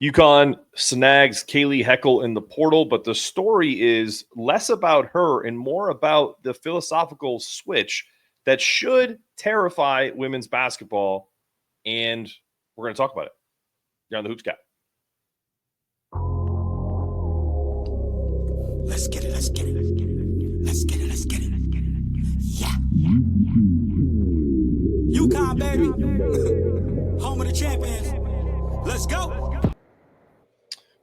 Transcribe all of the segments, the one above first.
UConn snags Kaylee Heckle in the portal, but the story is less about her and more about the philosophical switch that should terrify women's basketball. And we're going to talk about it. You're on the Hoops Cap. Let's get it. Let's get it. Let's get it. Let's get it. Yeah. UConn, baby. Home of the champions. Let's go.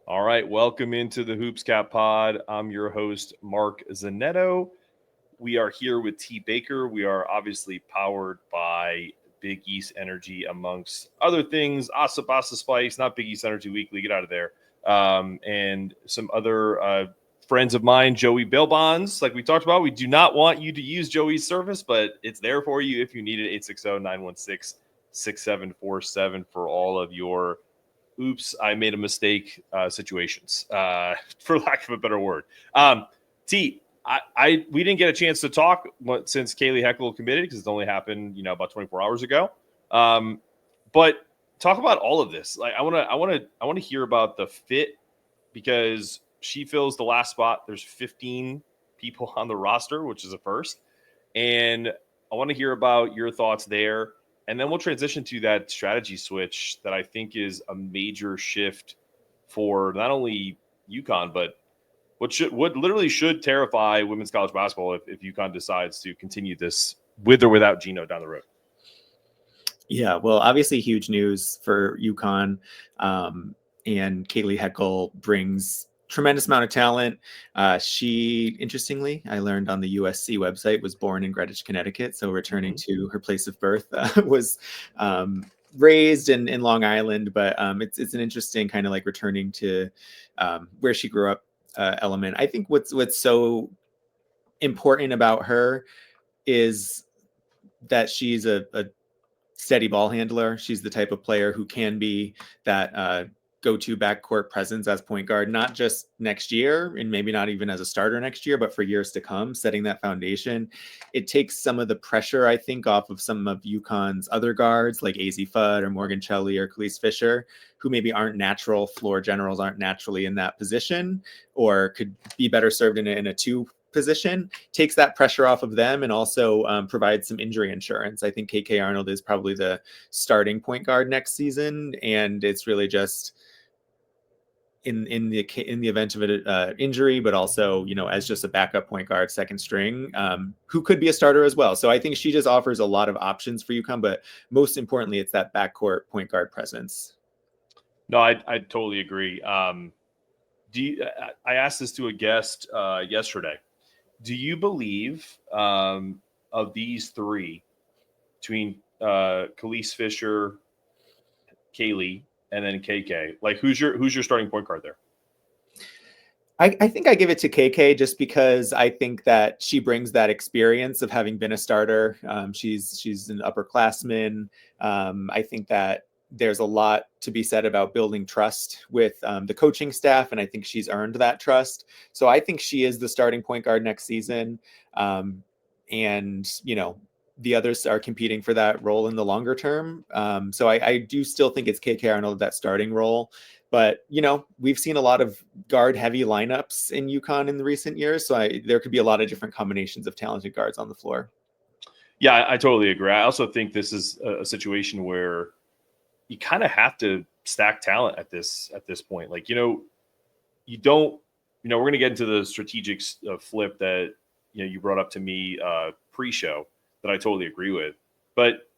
All right. Welcome into the Hoops Cap pod. I'm your host, Mark Zanetto. We are here with T. Baker. We are obviously powered by Big East Energy, amongst other things. Asabasa Spice, not Big East Energy Weekly. Get out of there. And some other friends of mine, Joey Bail Bonds, like we talked about. We do not want you to use Joey's service, but it's there for you if you need it. 860-916-6747 for all of your oops, I made a mistake situations, for lack of a better word. T, we didn't get a chance to talk since Kaylee Heckle committed because it's only happened, about 24 hours ago. But talk about all of this. Like, I want to hear about the fit because she fills the last spot. There's 15 people on the roster, which is a first. And I want to hear about your thoughts there. And then we'll transition to that strategy switch that I think is a major shift for not only UConn, but what literally should terrify women's college basketball if UConn decides to continue this with or without Geno down the road. Yeah, well, obviously huge news for UConn. And Kaylee Heckle brings tremendous amount of talent. She, interestingly, I learned on the USC website, was born in Greenwich, Connecticut. So returning to her place of birth, was raised in Long Island. But it's an interesting kind of like returning to where she grew up element. I think what's so important about her is that she's a steady ball handler. She's the type of player who can be that go-to backcourt presence as point guard, not just next year and maybe not even as a starter next year, but for years to come, setting that foundation. It takes some of the pressure, I think, off of some of UConn's other guards like Azzi Fudd or Morgan Shelley or Kayleigh Fisher, who maybe aren't natural floor generals, aren't naturally in that position, or could be better served in a two position. Takes that pressure off of them and also provides some injury insurance. I think KK Arnold is probably the starting point guard next season, and it's really just in the event of an injury, but also, as just a backup point guard, second string, who could be a starter as well. So I think she just offers a lot of options for UConn, but most importantly, it's that backcourt point guard presence. No, I totally agree. I asked this to a guest yesterday. Do you believe of these three, between Kayleigh Fisher, Kaylee, and then KK, like who's your starting point guard there? I think I give it to KK just because I think that she brings that experience of having been a starter. She's an upperclassman. I think that there's a lot to be said about building trust with the coaching staff, and I think she's earned that trust. So I think she is the starting point guard next season. And the others are competing for that role in the longer term. So I do still think it's KK Arnold, that starting role. But, we've seen a lot of guard heavy lineups in UConn in the recent years. So there could be a lot of different combinations of talented guards on the floor. Yeah, I totally agree. I also think this is a situation where you kind of have to stack talent at this point. Like, you don't, we're going to get into the strategic flip that, you brought up to me pre-show that I totally agree with. But,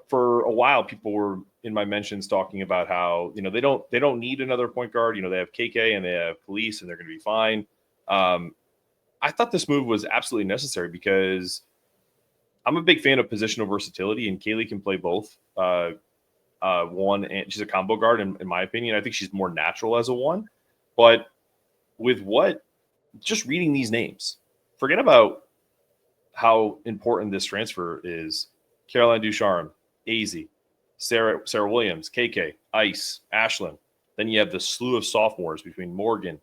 for a while, people were in my mentions talking about how, they don't need another point guard. They have KK and they have Police and they're going to be fine. I thought this move was absolutely necessary because I'm a big fan of positional versatility, and Kaylee can play both. One, and she's a combo guard, in my opinion. I think she's more natural as a one. But with just reading these names, forget about how important this transfer is. Caroline Ducharme, Azzi, Serah Williams, KK, Ice, Ashlyn. Then you have the slew of sophomores between Morgan,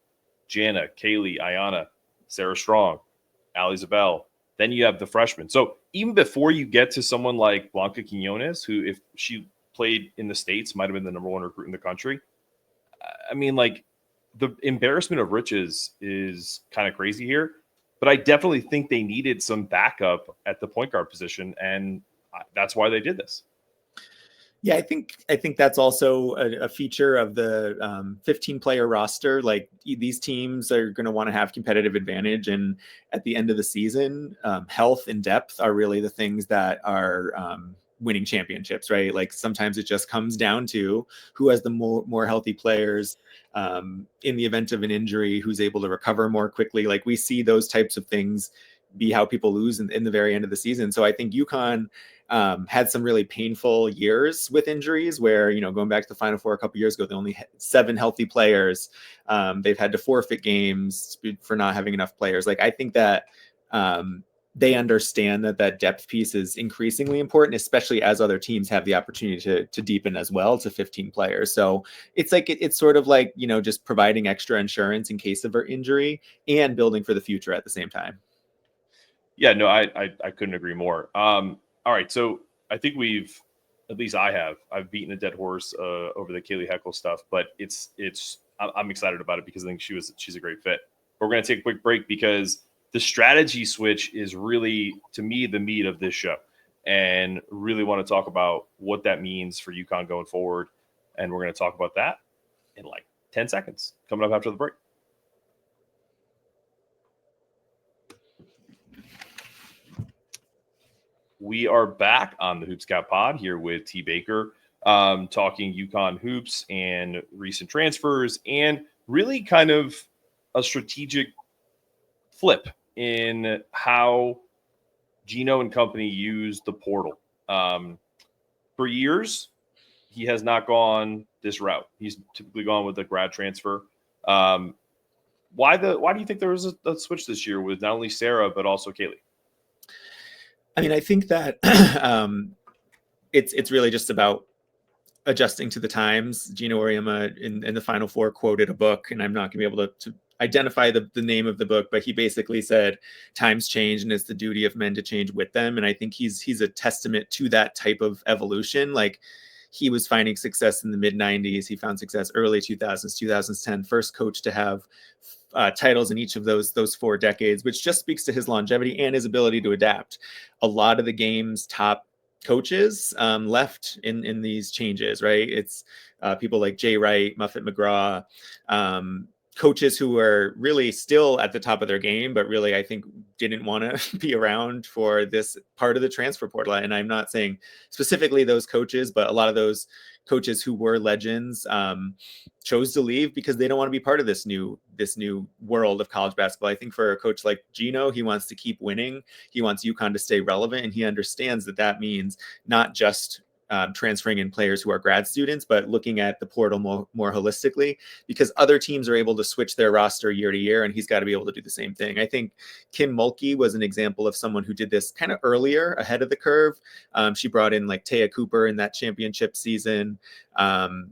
Jana, Kaylee, Ayana, Sarah Strong, Ali Zabel. Then you have the freshmen. So even before you get to someone like Blanca Quinones, who, if she played in the States, might have been the number one recruit in the country, I mean, like, the embarrassment of riches is kind of crazy here, but I definitely think they needed some backup at the point guard position, and that's why they did this. Yeah, I think that's also a feature of the 15-player roster. Like these teams are going to want to have competitive advantage, and at the end of the season, health and depth are really the things that are winning championships, right? Like sometimes it just comes down to who has the more healthy players in the event of an injury, who's able to recover more quickly. Like we see those types of things be how people lose in the very end of the season. So I think UConn had some really painful years with injuries where, going back to the Final Four a couple years ago, they only had 7 healthy players. They've had to forfeit games for not having enough players. Like, I think that they understand that depth piece is increasingly important, especially as other teams have the opportunity to deepen as well to 15 players. So it's like, it's sort of like, just providing extra insurance in case of an injury and building for the future at the same time. Yeah, no, I couldn't agree more. All right, so I think I've beaten a dead horse over the Kaylee Heckle stuff, but I'm excited about it because I think she's a great fit. But we're going to take a quick break because the strategy switch is really, to me, the meat of this show, and really want to talk about what that means for UConn going forward. And we're going to talk about that in like 10 seconds coming up after the break. We are back on the Hoops Scout Pod here with T. Baker, talking UConn hoops and recent transfers, and really kind of a strategic flip in how Geno and company use the portal. For years, he has not gone this route. He's typically gone with a grad transfer. Why do you think there was a switch this year with not only Serah but also Kaylee? I mean, I think that it's really just about adjusting to the times. Geno Auriemma in the Final Four quoted a book, and I'm not going to be able to identify the name of the book, but he basically said times change and it's the duty of men to change with them. And I think he's a testament to that type of evolution. Like, he was finding success in the mid 90s. He found success early 2000s, 2010, first coach to have titles in each of those 4 decades, which just speaks to his longevity and his ability to adapt. A lot of the game's top coaches left in these changes, right? It's people like Jay Wright, Muffet McGraw, coaches who are really still at the top of their game, but really, I think, didn't want to be around for this part of the transfer portal. And I'm not saying specifically those coaches, but a lot of those coaches who were legends chose to leave because they don't want to be part of this new world of college basketball. I think for a coach like Geno, he wants to keep winning. He wants UConn to stay relevant, and he understands that means not just transferring in players who are grad students, but looking at the portal more holistically, because other teams are able to switch their roster year to year, and he's got to be able to do the same thing. I think Kim Mulkey was an example of someone who did this kind of earlier, ahead of the curve. She brought in like Taya Cooper in that championship season. That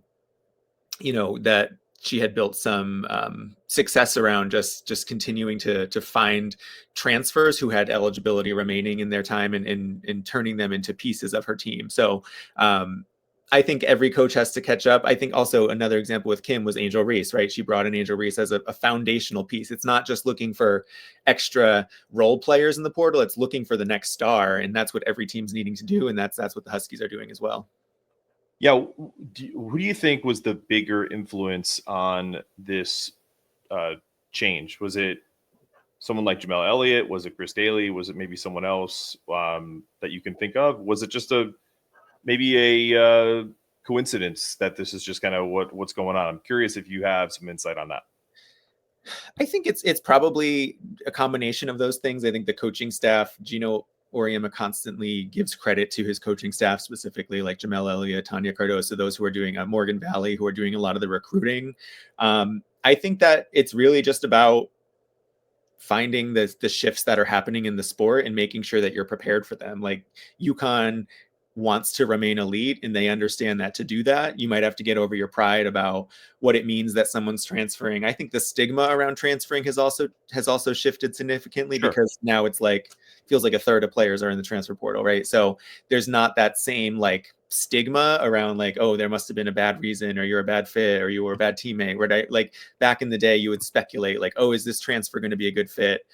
she had built some success around just continuing to find transfers who had eligibility remaining in their time and turning them into pieces of her team. So I think every coach has to catch up. I think also another example with Kim was Angel Reese, right? She brought in Angel Reese as a foundational piece. It's not just looking for extra role players in the portal. It's looking for the next star. And that's what every team's needing to do. And that's what the Huskies are doing as well. Yeah, who do you think was the bigger influence on this change? Was it someone like Jamel Elliott? Was it Chris Daly? Was it maybe someone else that you can think of? Was it just maybe a coincidence that this is just kind of what's going on? I'm curious if you have some insight on that. I think it's probably a combination of those things. I think the coaching staff, Geno Auriemma, constantly gives credit to his coaching staff, specifically like Jamel Elliott, Tanya Cardoso, those who are doing Morgan Valley, who are doing a lot of the recruiting. I think that it's really just about finding the shifts that are happening in the sport and making sure that you're prepared for them. Like, UConn wants to remain elite, and they understand that to do that, you might have to get over your pride about what it means that someone's transferring. I think the stigma around transferring has also shifted significantly. Sure. Because now it's like, feels like a third of players are in the transfer portal, right? So there's not that same like stigma around like, oh, there must have been a bad reason, or you're a bad fit, or you were a bad teammate. Where like back in the day, you would speculate like, oh, is this transfer going to be a good fit?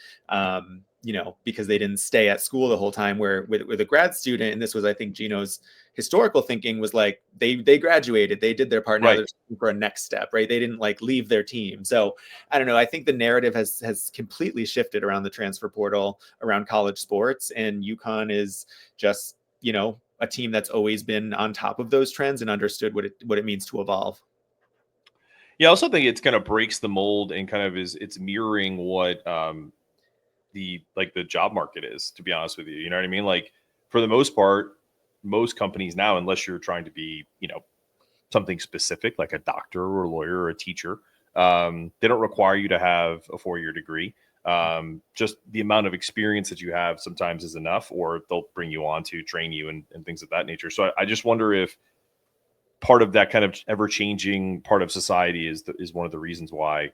Because they didn't stay at school the whole time. Where with a grad student, and this was, I think, Geno's historical thinking was like they graduated, they did their part, now Right. they're looking for a next step, right? They didn't like leave their team. So I don't know. I think the narrative has completely shifted around the transfer portal, around college sports, and UConn is just a team that's always been on top of those trends and understood what it means to evolve. Yeah, I also think it's kind of breaks the mold and kind of it's mirroring what the job market is, to be honest with you. You know what I mean? Like, for the most part, most companies now, unless you're trying to be, something specific like a doctor or a lawyer or a teacher, they don't require you to have a 4-year degree. Just the amount of experience that you have sometimes is enough, or they'll bring you on to train you and things of that nature. So I just wonder if part of that kind of ever-changing part of society is one of the reasons why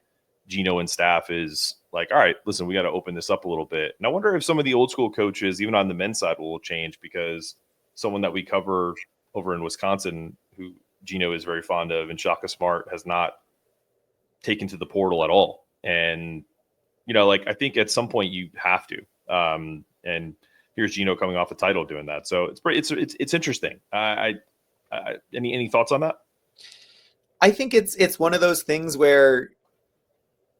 Geno and staff is like, all right, listen, we got to open this up a little bit. And I wonder if some of the old school coaches, even on the men's side, will change, because someone that we cover over in Wisconsin, who Geno is very fond of, and Shaka Smart, has not taken to the portal at all. And, I think at some point you have to. And here's Geno coming off a title doing that. So it's interesting. Any thoughts on that? I think it's one of those things where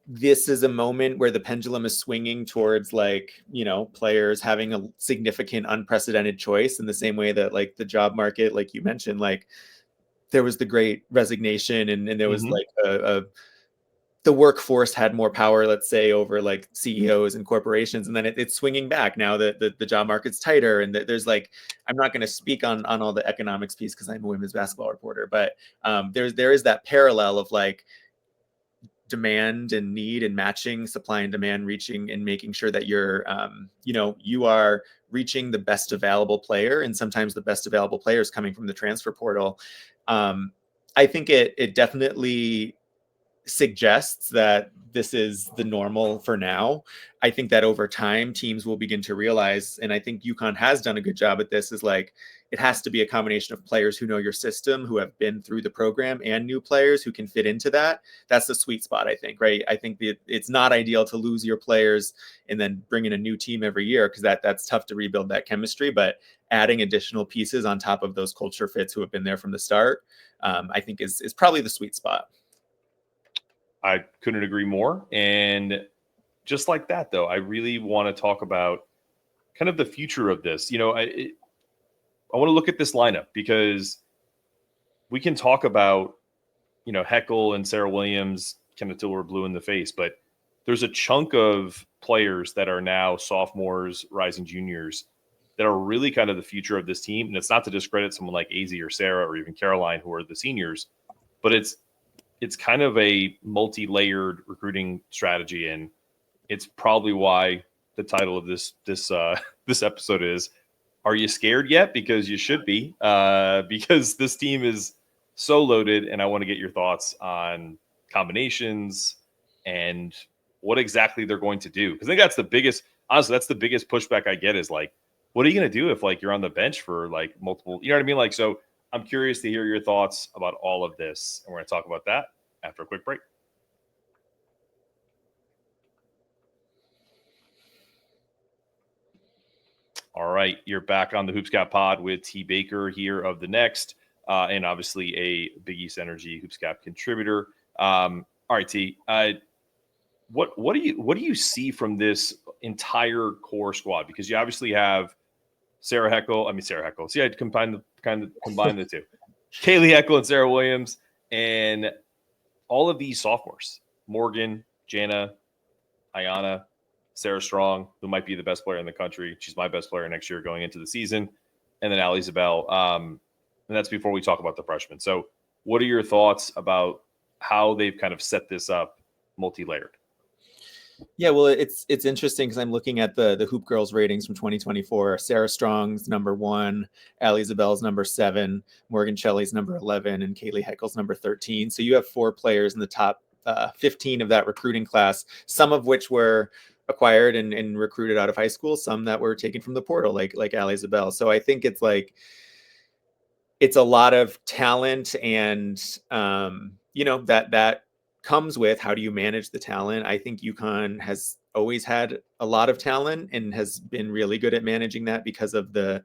this is a moment where the pendulum is swinging towards players having a significant unprecedented choice, in the same way that like the job market, like you mentioned, like there was the great resignation and there was the workforce had more power, let's say, over like CEOs and corporations. And then it's swinging back now that the job market's tighter. And there's I'm not going to speak on all the economics piece because I'm a women's basketball reporter, but there is that parallel of like demand and need and matching supply and demand, reaching and making sure that you're, you are reaching the best available player. And sometimes the best available player is coming from the transfer portal. I think it definitely suggests that this is the normal for now. I think that over time teams will begin to realize, and I think UConn has done a good job at this, is like it has to be a combination of players who know your system, who have been through the program, and new players who can fit into that. That's the sweet spot, I think, right? I think it's not ideal to lose your players and then bring in a new team every year, because that's tough to rebuild that chemistry. But adding additional pieces on top of those culture fits who have been there from the start, I think is probably the sweet spot. I couldn't agree more. And just like that, though, I really want to talk about kind of the future of this. I want to look at this lineup, because we can talk about, Heckle and Serah Williams kind of till we're blue in the face, but there's a chunk of players that are now sophomores, rising juniors, that are really kind of the future of this team. And it's not to discredit someone like Azzi or Serah or even Caroline, who are the seniors, but it's kind of a multi-layered recruiting strategy. And it's probably why the title of this episode is, Are You Scared Yet? Because you should be, because this team is so loaded, and I want to get your thoughts on combinations and what exactly they're going to do. Because I think that's the biggest pushback I get, is like, what are you going to do if like you're on the bench for like multiple, you know what I mean? Like, so I'm curious to hear your thoughts about all of this, and we're going to talk about that after a quick break. All right, you're back on the Hoopscap Pod with T. Baker here of The Next, and obviously a Big East Energy Hoopscap contributor. All right, T. What do you see from this entire core squad? Because you obviously have Serah Heckle. See, I combined the two. Kaylee Heckle and Serah Williams, and all of these sophomores: Morgan, Jana, Ayana, Sarah Strong, who might be the best player in the country. She's my best player next year going into the season, and then Allie Zabel. And that's before we talk about the freshmen. So, what are your thoughts about how they've kind of set this up, multi-layered? Yeah, well, it's interesting because I'm looking at the Hoop Girls ratings from 2024. Sarah Strong's number 1, Allie Zabel's number 7, Morgan Shelley's number 11, and Kaylee Heckle's number 13. So you have 4 players in the top 15 of that recruiting class, some of which were acquired and recruited out of high school, some that were taken from the portal, like Ali Zabel. So I think it's like, it's a lot of talent, and that comes with how do you manage the talent. I think UConn has always had a lot of talent and has been really good at managing that because of the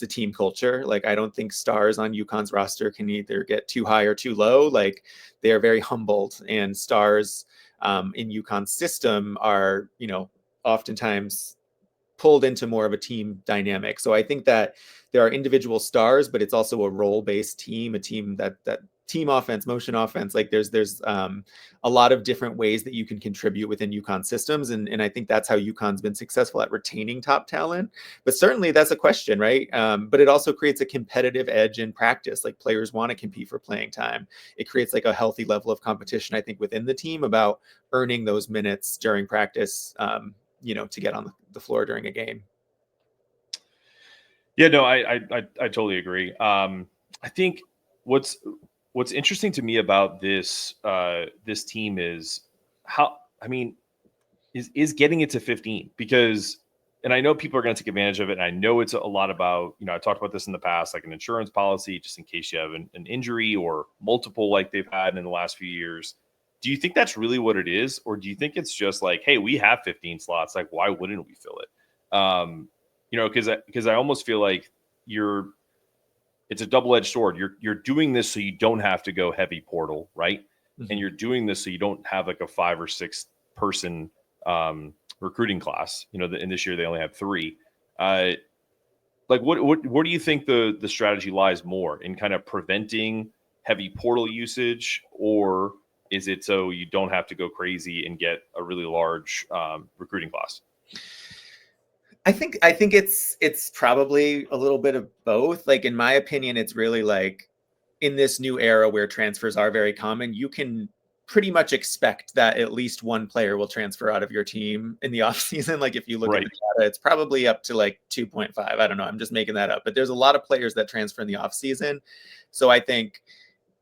team culture. Like, I don't think stars on UConn's roster can either get too high or too low. Like, they are very humbled, and stars in UConn's system are, oftentimes pulled into more of a team dynamic. So I think that there are individual stars, but it's also a role-based team, a team that team offense, motion offense. Like, there's a lot of different ways that you can contribute within UConn systems. And I think that's how UConn's been successful at retaining top talent. But certainly that's a question, right? But it also creates a competitive edge in practice. Like, players want to compete for playing time. It creates like a healthy level of competition, I think, within the team about earning those minutes during practice, to get on the floor during a game. Yeah, no, I totally agree. I think what's interesting to me about this team is how, is getting it to 15, because, and I know people are going to take advantage of it. And I know it's a lot about, I talked about this in the past, like an insurance policy, just in case you have an injury or multiple, like they've had in the last few years. Do you think that's really what it is? Or do you think it's just like, hey, we have 15 slots. Like, why wouldn't we fill it? Because I almost feel like it's a double-edged sword. You're doing this so you don't have to go heavy portal, right? Mm-hmm. And you're doing this so you don't have like a 5 or 6 person recruiting class. In this year they only have 3. Like, what do you think the strategy lies more in, kind of preventing heavy portal usage, or is it so you don't have to go crazy and get a really large recruiting class? I think it's probably a little bit of both. Like, in my opinion, it's really like, in this new era where transfers are very common, you can pretty much expect that at least one player will transfer out of your team in the offseason. Like, if you look at the data, it's probably up to like 2.5. I don't know. I'm just making that up. But there's a lot of players that transfer in the offseason. So I think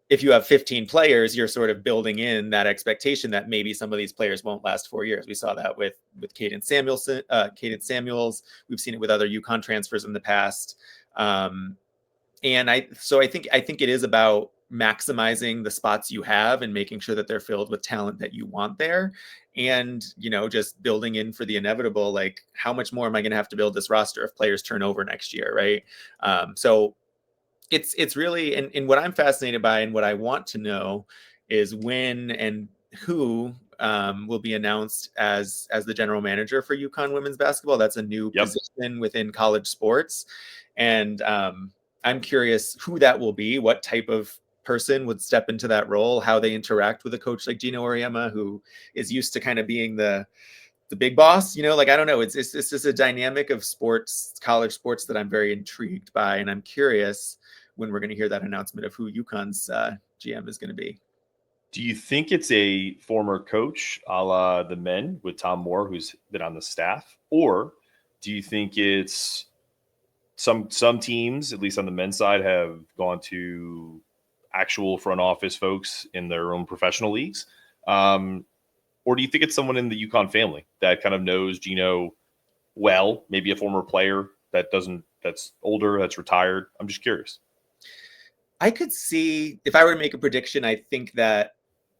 if you have 15 players, you're sort of building in that expectation that maybe some of these players won't last 4 years. We saw that with Caden Samuels. We've seen it with other UConn transfers in the past. And I think it is about maximizing the spots you have and making sure that they're filled with talent that you want there. And, just building in for the inevitable, like, how much more am I going to have to build this roster if players turn over next year, right? So it's really, and what I'm fascinated by and what I want to know is when and who will be announced as the general manager for UConn women's basketball. That's a new position within college sports. And I'm curious who that will be, what type of person would step into that role, how they interact with a coach like Geno Auriemma, who is used to kind of being the big boss, like, I don't know. It's just a dynamic of sports, college sports, that I'm very intrigued by. And I'm curious when we're going to hear that announcement of who UConn's GM is going to be. Do you think it's a former coach a la the men with Tom Moore, who's been on the staff? Or do you think it's some teams, at least on the men's side, have gone to actual front office folks in their own professional leagues? Or do you think it's someone in the UConn family that kind of knows Geno well, maybe a former player that's older, that's retired? I'm just curious. I could see, if I were to make a prediction, I think that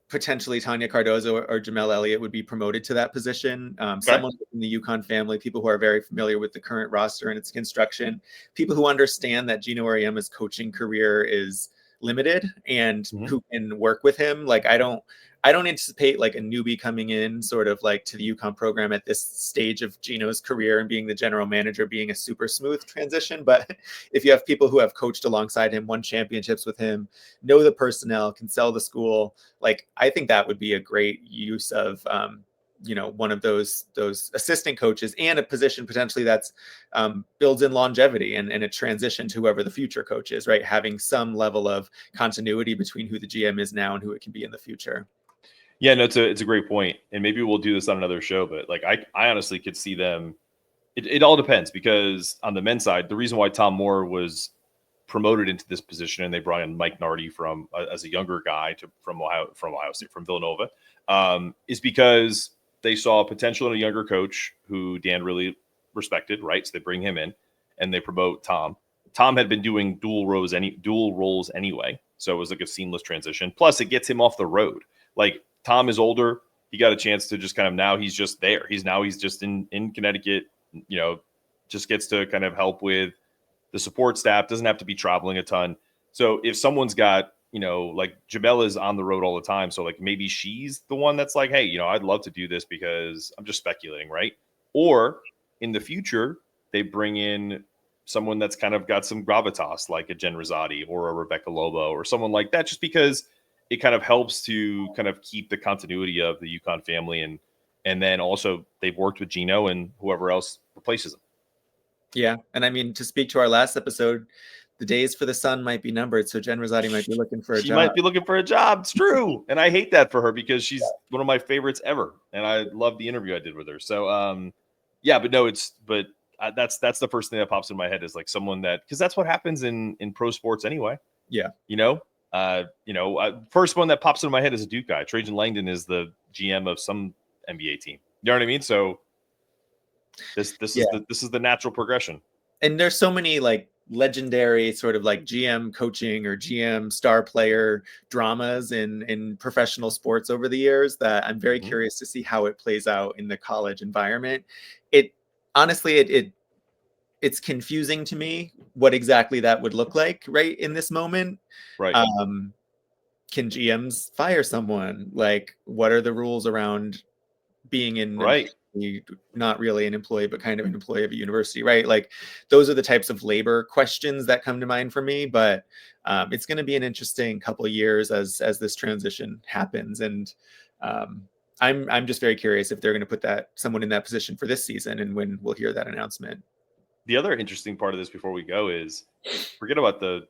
potentially Tanya Cardozo or Jamel Elliott would be promoted to that position. Someone in the UConn family, people who are very familiar with the current roster and its construction, people who understand that Geno Auriemma's coaching career is limited and who can work with him. Like, I don't anticipate like a newbie coming in sort of like to the UConn program at this stage of Geno's career and being the general manager being a super smooth transition. But if you have people who have coached alongside him, won championships with him, know the personnel, can sell the school, like, I think that would be a great use of one of those assistant coaches, and a position potentially that's builds in longevity and a transition to whoever the future coach is, right? Having some level of continuity between who the GM is now and who it can be in the future. Yeah, no, it's a great point. And maybe we'll do this on another show, but like, I honestly could see them. It all depends, because on the men's side, the reason why Tom Moore was promoted into this position and they brought in Mike Nardi as a younger guy from Ohio State, from Villanova, is because they saw potential in a younger coach who Dan really respected, right? So they bring him in and they promote Tom. Tom had been doing dual roles anyway, so it was like a seamless transition. Plus, it gets him off the road. Like, Tom is older. He got a chance to just kind of, now he's just there. He's just in Connecticut, just gets to kind of help with the support staff, doesn't have to be traveling a ton. So if someone's got, like Jamel is on the road all the time. So like maybe she's the one that's like, hey, I'd love to do this because I'm just speculating, right? Or in the future, they bring in someone that's kind of got some gravitas, like a Jen Rosati or a Rebecca Lobo or someone like that, just because it kind of helps to kind of keep the continuity of the Yukon family. And then also they've worked with Geno and whoever else replaces him. Yeah. And I mean, to speak to our last episode, the days for the sun might be numbered. So Jen Rosati might be looking for a job. She might be looking for a job. It's true. And I hate that for her because she's one of my favorites ever. And I love the interview I did with her. So, that's the first thing that pops in my head is like someone that, because that's what happens in pro sports anyway. Yeah. First one that pops into my head is a Duke guy. Trajan Langdon is the GM of some NBA team. You know what I mean? So this is the natural progression. And there's so many like legendary sort of like GM coaching or GM star player dramas in professional sports over the years that I'm very curious to see how it plays out in the college environment. It's confusing to me what exactly that would look like right in this moment. Right. Can GMs fire someone? Like, what are the rules around being in not really an employee, but kind of an employee of a university, right? Like, those are the types of labor questions that come to mind for me. But it's going to be an interesting couple of years as this transition happens. And I'm just very curious if they're going to put someone in that position for this season and when we'll hear that announcement. The other interesting part of this before we go is forget about the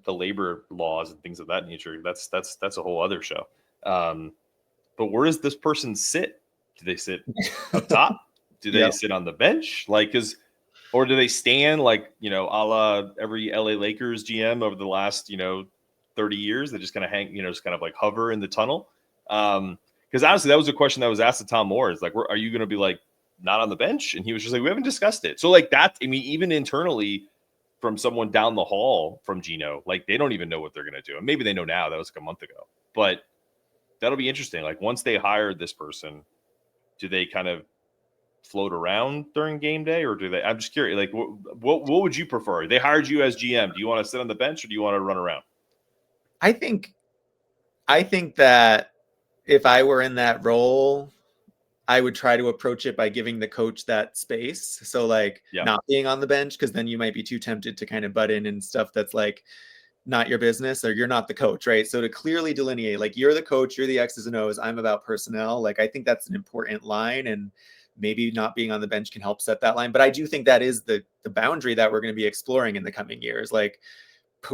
labor laws and things of that nature. That's a whole other show. But where does this person sit? Do they sit up top? Do they sit on the bench? Or do they stand like, a la every LA Lakers GM over the last, 30 years? They just kind of hang, just kind of like hover in the tunnel. Because honestly, that was a question that was asked to Tom Moore. It's like, are you going to be like not on the bench? And he was just like, we haven't discussed it. So like that, I mean, even internally from someone down the hall from Geno, like they don't even know what they're going to do. And maybe they know now. That was like a month ago. But that'll be interesting. Like once they hired this person, do they kind of float around during game day or do they? I'm just curious. Like what would you prefer? They hired you as GM. Do you want to sit on the bench or do you want to run around? I think that if I were in that role, I would try to approach it by giving the coach that space. So like not being on the bench, because then you might be too tempted to kind of butt in and stuff that's like not your business or you're not the coach, right? So to clearly delineate, like you're the coach, you're the X's and O's, I'm about personnel. Like I think that's an important line, and maybe not being on the bench can help set that line. But I do think that is the boundary that we're going to be exploring in the coming years. Like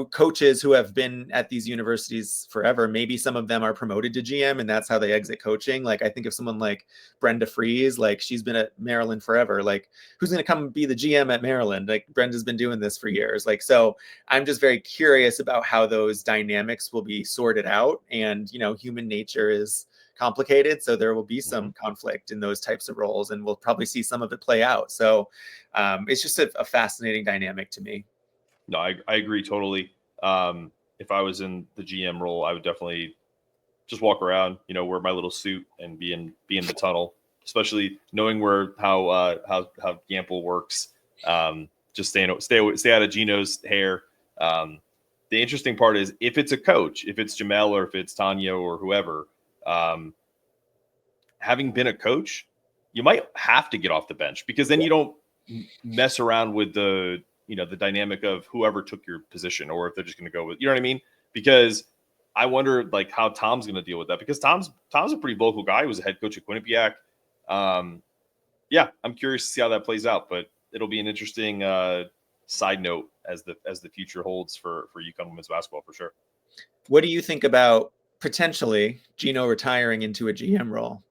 coaches who have been at these universities forever, maybe some of them are promoted to GM and that's how they exit coaching. Like I think of someone like Brenda Fries, like she's been at Maryland forever. Like who's going to come be the GM at Maryland? Like Brenda's been doing this for years. Like, so I'm just very curious about how those dynamics will be sorted out. And, human nature is complicated. So there will be some conflict in those types of roles and we'll probably see some of it play out. So it's just a fascinating dynamic to me. No, I agree totally. If I was in the GM role, I would definitely just walk around, wear my little suit and be in the tunnel, especially knowing how Gamble works. Just stay out of Geno's hair. The interesting part is if it's a coach, if it's Jamel or if it's Tanya or whoever, having been a coach, you might have to get off the bench because then you don't mess around with the dynamic of whoever took your position or if they're just going to go with, you know what I mean? Because I wonder like how Tom's going to deal with that because Tom's a pretty vocal guy. He was a head coach at Quinnipiac. I'm curious to see how that plays out, but it'll be an interesting side note as the future holds for UConn women's basketball for sure. What do you think about potentially Geno retiring into a GM role?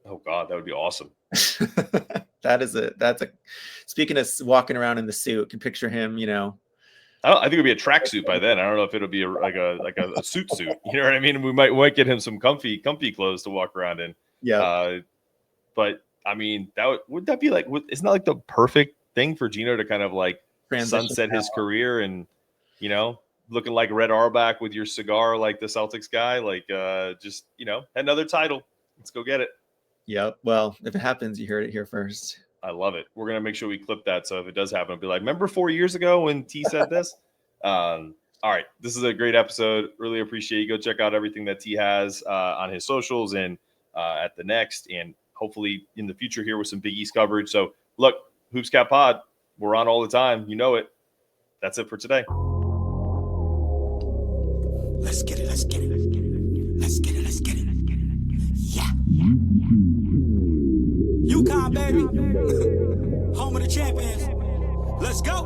Oh God, that would be awesome. That's a speaking of walking around in the suit, can picture him, I think it'd be a tracksuit by then. I don't know if it'll be a suit. You know what I mean? We might get him some comfy clothes to walk around in. Yeah. But I mean, would that be like? Isn't that like the perfect thing for Geno to kind of like Transition sunset his out. career and looking like Red Auerbach with your cigar, like the Celtics guy, like just another title. Let's go get it. Yep. Well, if it happens, you heard it here first. I love it. We're gonna make sure we clip that, so if it does happen, I'll be like, remember 4 years ago when T said this? All right, this is a great episode. Really appreciate you. Go check out everything that T has on his socials and at the next, and hopefully in the future here with some Big East coverage. So look, Hoops Cat Pod, we're on all the time. You know it. That's it for today. Let's get it. Let's get it. Let's get it. Let's get it. Yeah. UConn, baby. Home of the champions. Let's go.